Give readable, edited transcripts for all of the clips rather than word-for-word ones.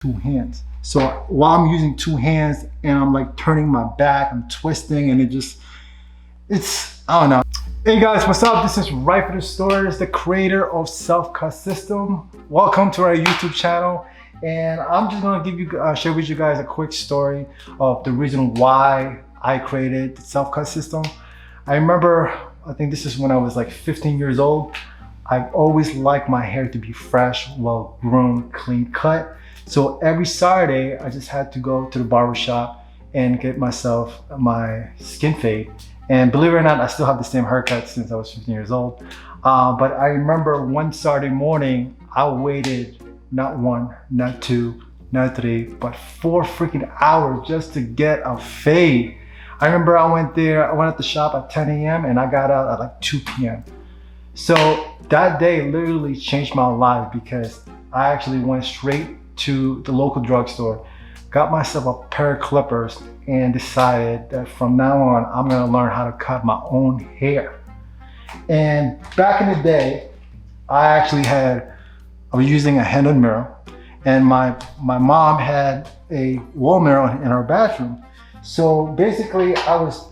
two hands. So while I'm using two hands and I'm like turning my back, I'm twisting, and I don't know. Hey guys, what's up? This is Right for the Stories, the creator of Self Cut System. Welcome to our YouTube channel. And I'm just gonna share with you guys a quick story of the reason why I created the Self Cut System. I remember, I think this is when I was like 15 years old. I've always liked my hair to be fresh, well groomed, clean cut. So every Saturday, I just had to go to the barber shop and get myself my skin fade. And believe it or not, I still have the same haircut since I was 15 years old. But I remember one Saturday morning, I waited not one, not two, not three, but 4 freaking hours just to get a fade. I remember I went at the shop at 10 a.m. and I got out at like 2 p.m. So that day literally changed my life because I actually went straight to the local drugstore, got myself a pair of clippers, and decided that from now on, I'm gonna learn how to cut my own hair. And back in the day, I was using a hand mirror, and my mom had a wall mirror in her bathroom. So basically, I was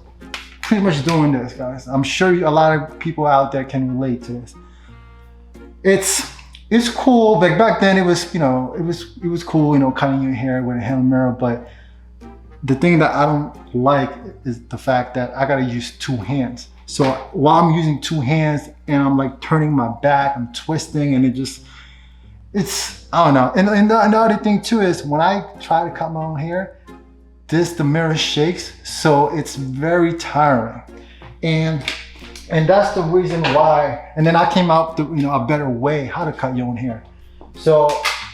pretty much doing this, guys. I'm sure a lot of people out there can relate to this. It's cool, like back then it was cool, cutting your hair with a hand mirror, but the thing that I don't like is the fact that I gotta use two hands. So while I'm using two hands and I'm like turning my back, I'm twisting, and I don't know. And the other thing too is when I try to cut my own hair, the mirror shakes, so it's very tiring. And that's the reason why. And then I came out with a better way how to cut your own hair. So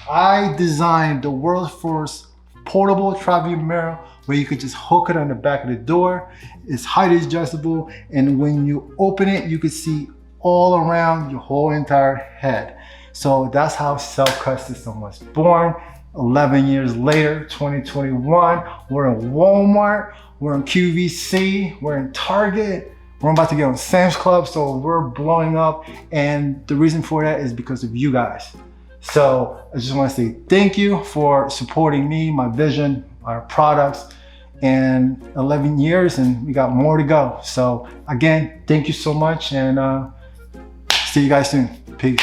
I designed the world's first portable tri-view mirror where you could just hook it on the back of the door. It's height adjustable, and when you open it, you can see all around your whole entire head. So that's how Self Cut System was born. 11 years later, 2021, we're in Walmart, we're in QVC, we're in Target. We're about to get on Sam's Club, so we're blowing up, and the reason for that is because of you guys. So I just want to say thank you for supporting me, my vision, our products, and 11 years, and we got more to go. So again, thank you so much, and see you guys soon. Peace.